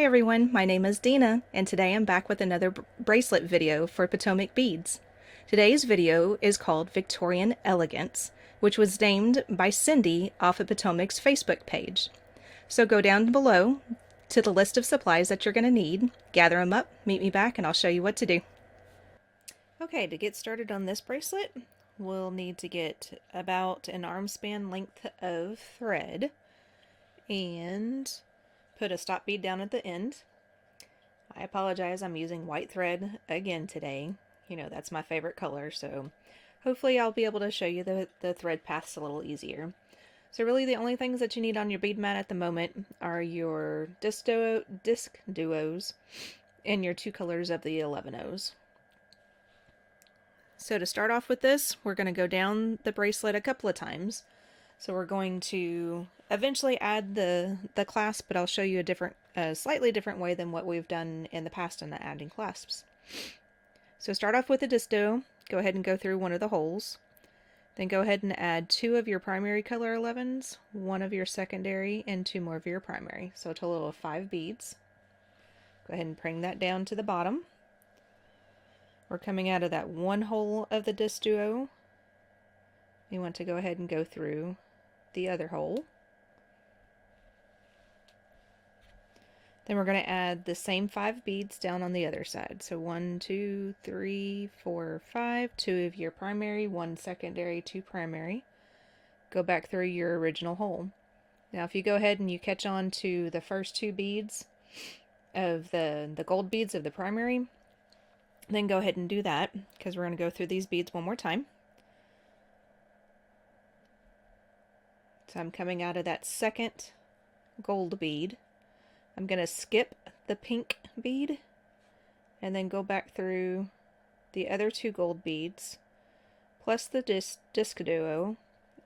Hi everyone, my name is Dena, and today I'm back with another bracelet video for PotomacBeads. Today's video is called Victorian Elegance, which was named by Cindy off of Potomac's Facebook page. So go down below to the list of supplies that you're going to need, gather them up, meet me back, and I'll show you what to do. Okay, to get started on this bracelet, we'll need to get about an arm span length of thread and put a stop bead down at the end. I apologize, I'm using white thread again today. You know, that's my favorite color, so hopefully I'll be able to show you the thread paths a little easier. So really the only things that you need on your bead mat at the moment are your DiscDuos and your two colors of the 11-Os. So to start off with this, we're going to go down the bracelet a couple of times. So we're going to eventually add the clasp, but I'll show you a slightly different way than what we've done in the past in adding clasps. So start off with the DiscDuo, go ahead and go through one of the holes. Then go ahead and add 2 of your primary color 11s, 1 of your secondary, and 2 more of your primary. So a total of 5 beads. Go ahead and bring that down to the bottom. We're coming out of that one hole of the DiscDuo. You want to go ahead and go through the other hole. Then we're going to add the same 5 beads down on the other side. So 1, 2, 3, 4, 5, 2 of your primary, 1 secondary, 2 primary. Go back through your original hole. Now if you go ahead and you catch on to the first 2 beads of the gold beads of the primary, then go ahead and do that, because we're going to go through these beads one more time. So I'm coming out of that second gold bead. I'm going to skip the pink bead and then go back through the other 2 gold beads plus the DiscDuo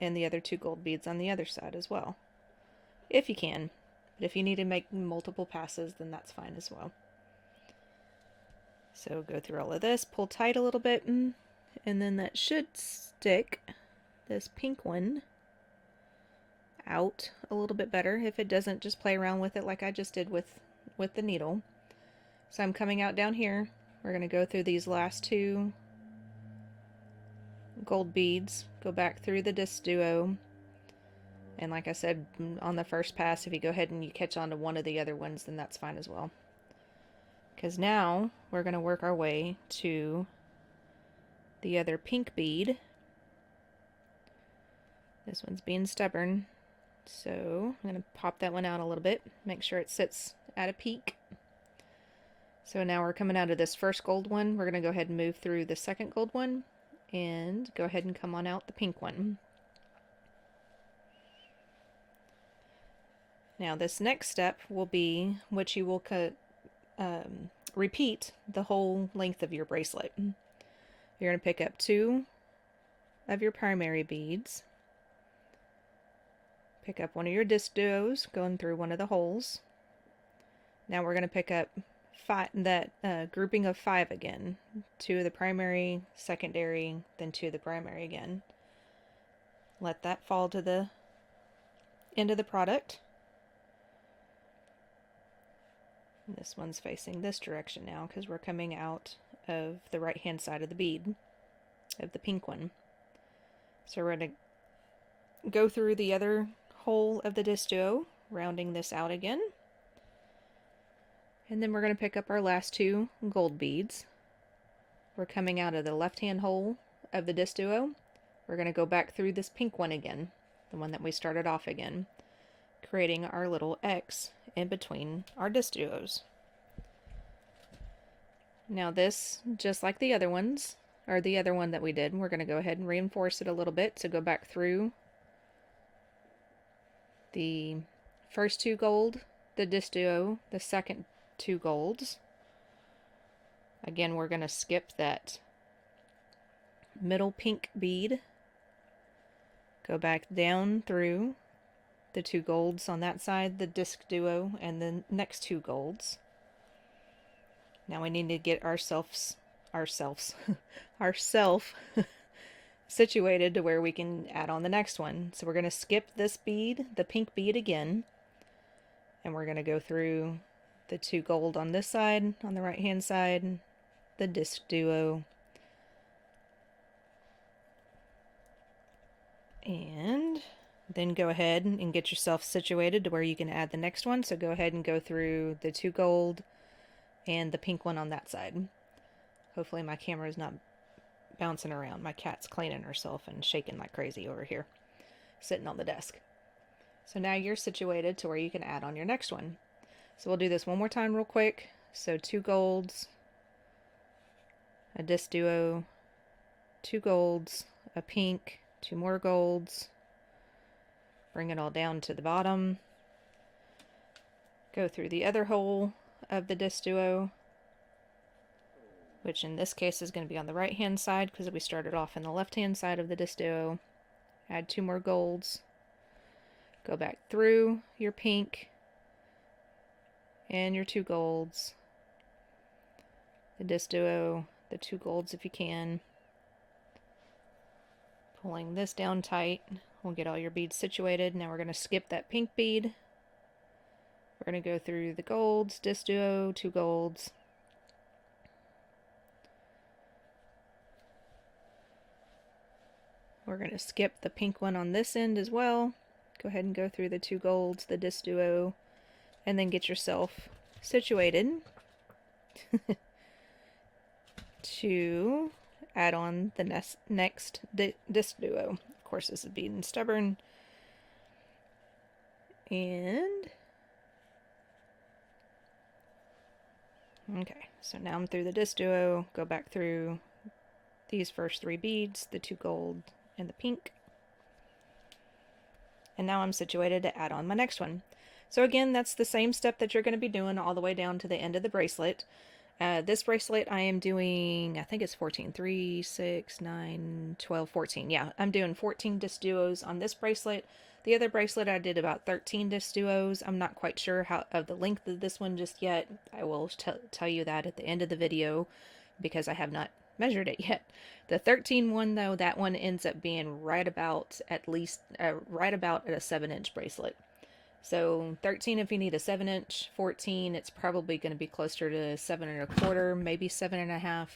and the other 2 gold beads on the other side as well, if you can. But if you need to make multiple passes, then that's fine as well. So go through all of this, pull tight a little bit, and then that should stick this pink one out a little bit better. If it doesn't, just play around with it like I just did with the needle. So I'm coming out down here. We're going to go through these last 2 gold beads, go back through the DiscDuo, and like I said on the first pass, if you go ahead and you catch on to one of the other ones, then that's fine as well. Because now we're going to work our way to the other pink bead. This one's being stubborn, so I'm going to pop that one out a little bit, make sure it sits at a peak. So now we're coming out of this first gold one. We're going to go ahead and move through the second gold one and go ahead and come on out the pink one. Now this next step will be what you will repeat the whole length of your bracelet. You're going to pick up 2 of your primary beads, pick up one of your DiscDuos going through one of the holes. Now we're going to pick up that grouping of 5 again. 2 of the primary, secondary, then 2 of the primary again. Let that fall to the end of the product. And this one's facing this direction now because we're coming out of the right hand side of the bead, of the pink one. So we're going to go through the other hole of the DiscDuo, rounding this out again. And then we're going to pick up our last 2 gold beads. We're coming out of the left hand hole of the DiscDuo. We're going to go back through this pink one again, the one that we started off again, creating our little X in between our DiscDuos. Now this, just like the other ones, or the other one that we did, we're going to go ahead and reinforce it a little bit. So go back through the first 2 gold, the DiscDuo, the second 2 golds. Again, we're going to skip that middle pink bead, go back down through the 2 golds on that side, the DiscDuo, and the next 2 golds. Now we need to get ourself situated to where we can add on the next one. So we're going to skip this bead, the pink bead again, and we're going to go through the 2 gold on this side, on the right hand side, the DiscDuo, and then go ahead and get yourself situated to where you can add the next one. So go ahead and go through the 2 gold and the pink one on that side. Hopefully my camera is not bouncing around. My cat's cleaning herself and shaking like crazy over here, sitting on the desk. So now you're situated to where you can add on your next one. So we'll do this one more time real quick. So 2 golds, a DiscDuo, 2 golds, a pink, 2 more golds, bring it all down to the bottom, go through the other hole of the DiscDuo, which in this case is going to be on the right hand side because we started off in the left hand side of the DiscDuo. Add 2 more golds, go back through your pink and your 2 golds, the DiscDuo, the 2 golds if you can, pulling this down tight. We'll get all your beads situated. Now we're going to skip that pink bead. We're going to go through the golds, DiscDuo, 2 golds, we're going to skip the pink one on this end as well. Go ahead and go through the 2 golds, the DiscDuo, and then get yourself situated to add on the next DiscDuo. Of course, this is being stubborn. And okay, so now I'm through the DiscDuo. Go back through these first 3 beads, the 2 gold and the pink. And now I'm situated to add on my next one. So again, that's the same step that you're going to be doing all the way down to the end of the bracelet. This bracelet I am doing, I think it's 14, 3, 6, 9, 12, 14. Yeah, I'm doing 14 DiscDuos on this bracelet. The other bracelet I did about 13 DiscDuos. I'm not quite sure how of the length of this one just yet. I will tell you that at the end of the video because I have not measured it yet. The 13 one though, that one ends up being right about at least right about at a 7-inch bracelet. So 13 if you need a 7-inch, 14 it's probably going to be closer to 7 1/4, maybe 7 1/2,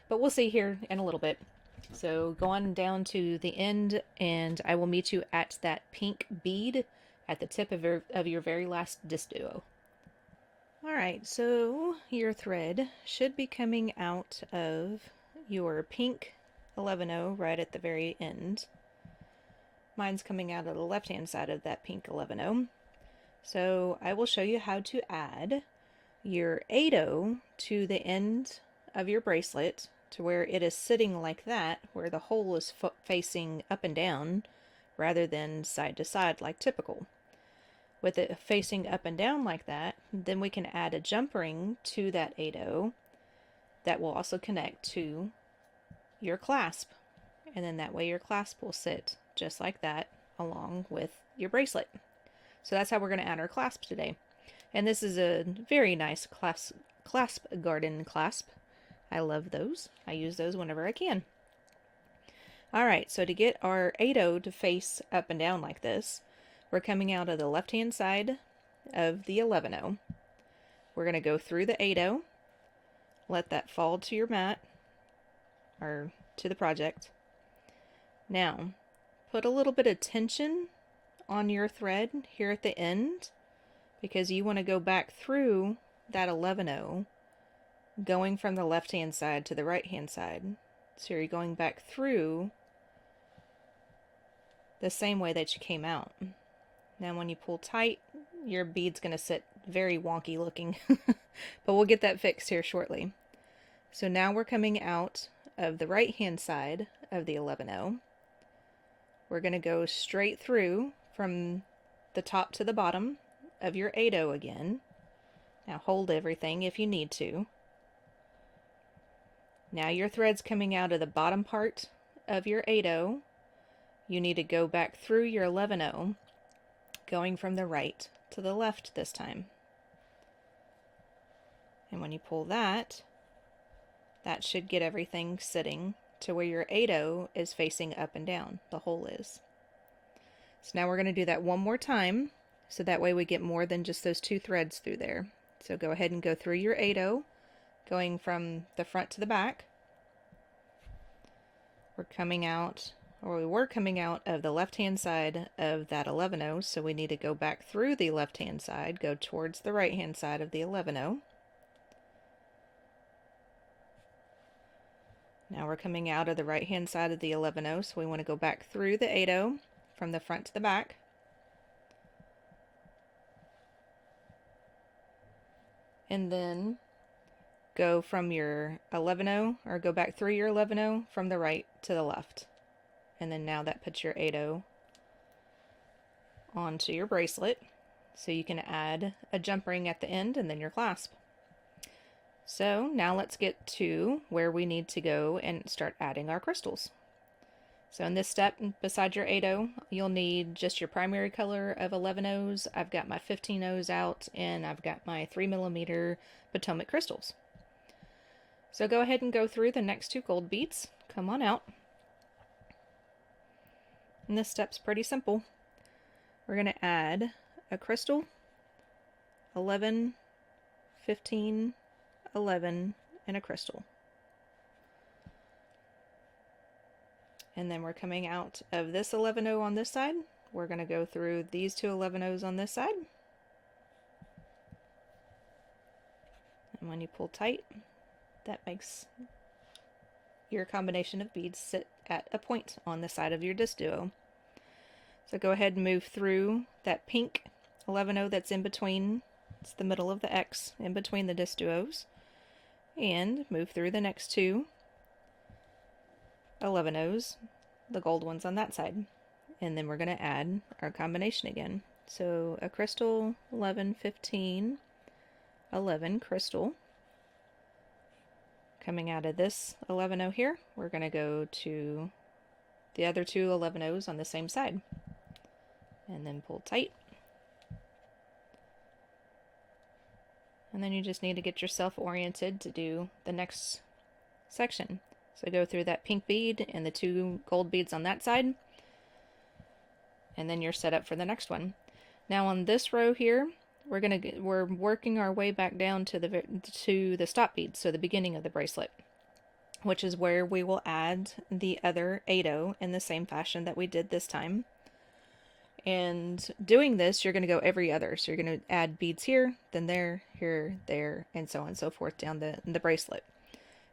but we'll see here in a little bit. So go on down to the end and I will meet you at that pink bead at the tip of your very last DiscDuo. Alright, so your thread should be coming out of your pink 11-0 right at the very end. Mine's coming out of the left hand side of that pink 11-0. So I will show you how to add your 8-0 to the end of your bracelet to where it is sitting like that, where the hole is facing up and down rather than side to side like typical. With it facing up and down like that, then we can add a jump ring to that 8-0 that will also connect to your clasp. And then that way your clasp will sit just like that along with your bracelet. So that's how we're going to add our clasp today. And this is a very nice clasp garden clasp. I love those. I use those whenever I can. Alright, so to get our 8-0 to face up and down like this, we're coming out of the left hand side of the 11-0. We're going to go through the 8-0, let that fall to your mat, or to the project. Now, put a little bit of tension on your thread here at the end because you want to go back through that 11-0 going from the left hand side to the right hand side. So you're going back through the same way that you came out. Now when you pull tight, your bead's going to sit very wonky looking, but we'll get that fixed here shortly. So now we're coming out of the right hand side of the 11-0. We're going to go straight through from the top to the bottom of your 8-0 again. Now hold everything if you need to. Now your thread's coming out of the bottom part of your 8-0. You need to go back through your 11-0, going from the right to the left this time. And when you pull that, that should get everything sitting to where your 8-0 is facing up and down. The hole is. So now we're going to do that one more time, so that way we get more than just those 2 threads through there. So go ahead and go through your 8/0, going from the front to the back. We were coming out of the left-hand side of that 11/0, so we need to go back through the left-hand side, go towards the right-hand side of the 11/0. Now we're coming out of the right-hand side of the 11/0, so we want to go back through the 8/0 from the front to the back. And then go from your 11/0, or go back through your 11/0 from the right to the left. And then now that puts your 8/0 onto your bracelet. So you can add a jump ring at the end and then your clasp. So now let's get to where we need to go and start adding our crystals. So in this step, beside your 8/0, you'll need just your primary color of 11/0s. I've got my 15/0s out, and I've got my 3mm Potomac crystals. So go ahead and go through the next 2 gold beads. Come on out. And this step's pretty simple. We're going to add a crystal, 11, 15, 11, and a crystal. And then we're coming out of this 11/0 on this side. We're going to go through these 2 11/0s on this side. And when you pull tight, that makes your combination of beads sit at a point on the side of your DiscDuo. So go ahead and move through that pink 11/0 that's in between. It's the middle of the X in between the DiscDuos. And move through the next 2 11/0s, the gold ones on that side. And then we're going to add our combination again. So a crystal, 11, 15, 11 crystal. Coming out of this 11/0 here, we're going to go to the other 2 11/0s on the same side. And then pull tight. And then you just need to get yourself oriented to do the next section. So go through that pink bead and the 2 gold beads on that side. And then you're set up for the next one. Now on this row here, we're working our way back down to the stop bead, so the beginning of the bracelet, which is where we will add the other 8/0 in the same fashion that we did this time. And doing this, you're going to go every other. So you're going to add beads here, then there, here, there, and so on and so forth down the bracelet.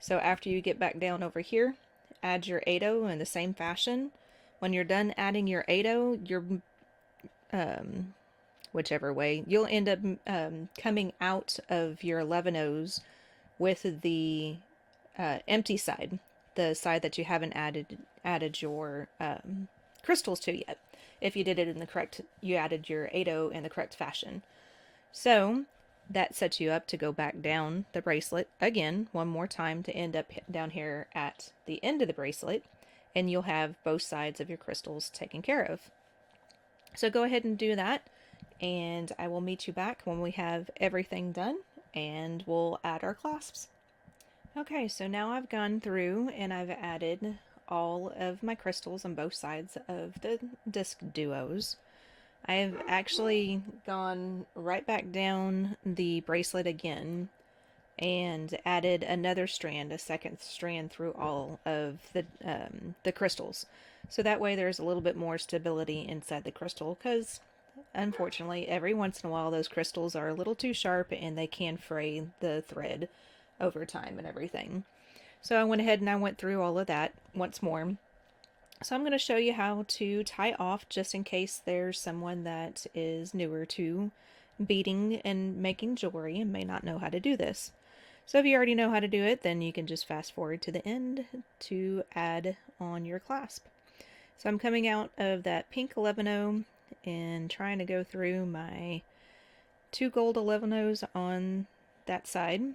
So after you get back down over here, add your 8/0 in the same fashion. When you're done adding your 8/0, you're whichever way, you'll end up coming out of your 11/0s with the empty side, the side that you haven't added your crystals to yet. If you did it in the correct, you added your 8/0 in the correct fashion. So that sets you up to go back down the bracelet again one more time to end up down here at the end of the bracelet, and you'll have both sides of your crystals taken care of. So go ahead and do that, and I will meet you back when we have everything done, and we'll add our clasps. Okay, so now I've gone through and I've added all of my crystals on both sides of the DiscDuos. I've actually gone right back down the bracelet again and added another strand, a second strand through all of the crystals. So that way there's a little bit more stability inside the crystal, because unfortunately every once in a while those crystals are a little too sharp and they can fray the thread over time and everything. So I went ahead and I went through all of that once more. So I'm going to show you how to tie off, just in case there's someone that is newer to beading and making jewelry and may not know how to do this. So if you already know how to do it, then you can just fast forward to the end to add on your clasp. So I'm coming out of that pink 11/0 and trying to go through my 2 gold 11/0s on that side.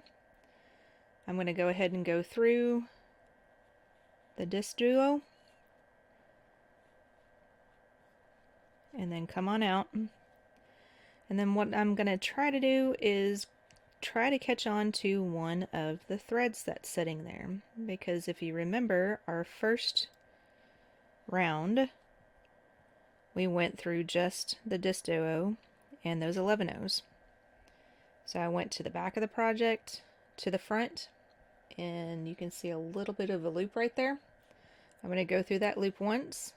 I'm going to go ahead and go through the DiscDuo and then come on out. And then what I'm going to try to do is try to catch on to one of the threads that's sitting there, because if you remember our first round, we went through just the DiscDuo and those 11/0s. So I went to the back of the project, to the front, and you can see a little bit of a loop right there. I'm going to go through that loop once,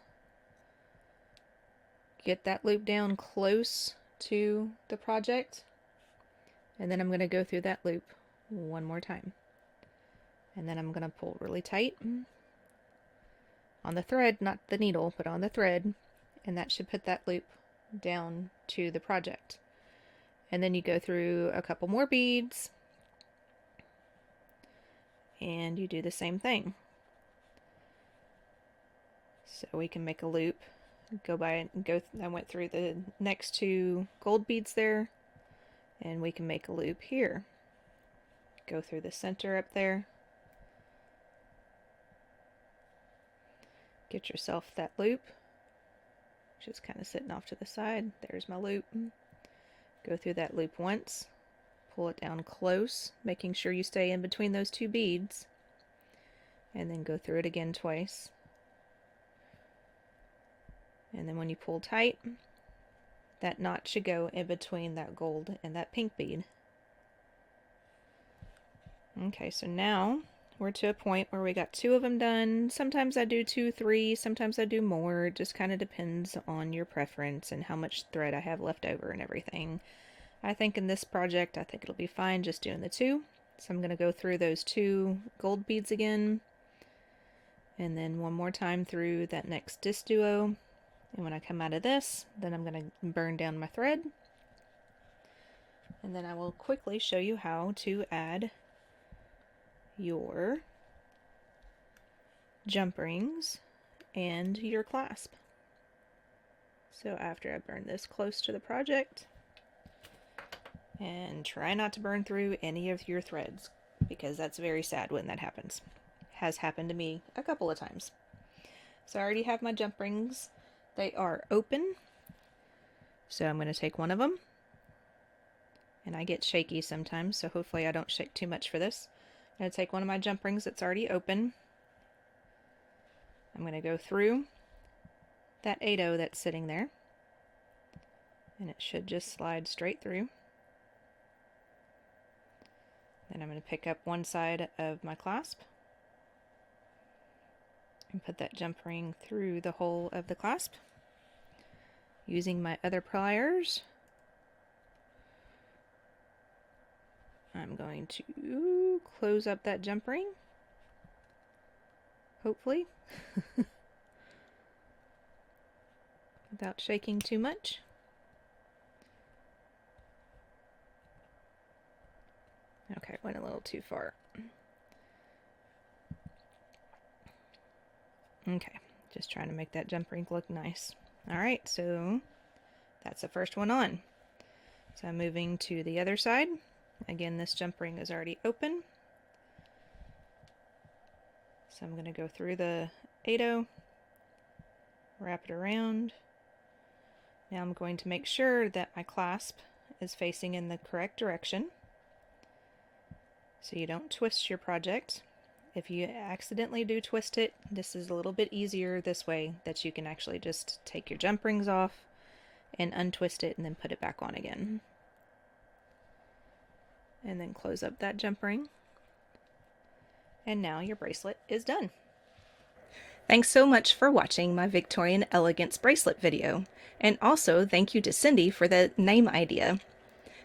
get that loop down close to the project, and then I'm going to go through that loop one more time. And then I'm going to pull really tight on the thread, not the needle, but on the thread, and that should put that loop down to the project. And then you go through a couple more beads and you do the same thing. So we can make a loop, I went through the next two gold beads there, and we can make a loop here. Go through the center up there. Get yourself that loop, just kind of sitting off to the side. There's my loop. Go through that loop once, pull it down close, making sure you stay in between those two beads, and then go through it again twice. And then when you pull tight, that knot should go in between that gold and that pink bead. Okay, so now we're to a point where we got two of them done. Sometimes I do 2, 3, sometimes I do more. It just kind of depends on your preference and how much thread I have left over and everything. I think in this project, I think it'll be fine just doing the 2. So I'm going to go through those 2 gold beads again, and then one more time through that next DiscDuo. And when I come out of this, then I'm going to burn down my thread. And then I will quickly show you how to add your jump rings and your clasp. So after I burn this close to the project, and try not to burn through any of your threads, because that's very sad when that happens. Has happened to me a couple of times. So I already have my jump rings. They are open. So I'm going to take one of them, and I get shaky sometimes, so hopefully I don't shake too much for this. I'm going to take one of my jump rings that's already open. I'm going to go through that 8/0 that's sitting there, and it should just slide straight through. Then I'm going to pick up one side of my clasp and put that jump ring through the hole of the clasp. Using my other pliers, I'm going to close up that jump ring, hopefully, without shaking too much. Okay, went a little too far. Okay, just trying to make that jump ring look nice. Alright, so that's the first one on. So I'm moving to the other side. Again, this jump ring is already open. So I'm going to go through the 8/0, wrap it around. Now I'm going to make sure that my clasp is facing in the correct direction, so you don't twist your project. If you accidentally do twist it, this is a little bit easier this way, that you can actually just take your jump rings off and untwist it and then put it back on again. And then close up that jump ring. And now your bracelet is done. Thanks so much for watching my Victorian Elegance Bracelet video. And also thank you to Cindy for the name idea.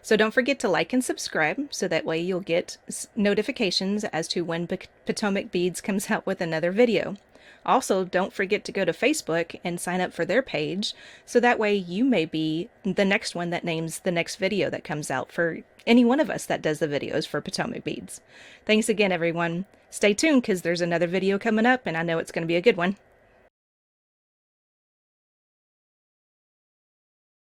So don't forget to like and subscribe, so that way you'll get notifications as to when Potomac Beads comes out with another video. Also, don't forget to go to Facebook and sign up for their page, so that way you may be the next one that names the next video that comes out for any one of us that does the videos for Potomac Beads. Thanks again, everyone. Stay tuned, because there's another video coming up, and I know it's going to be a good one.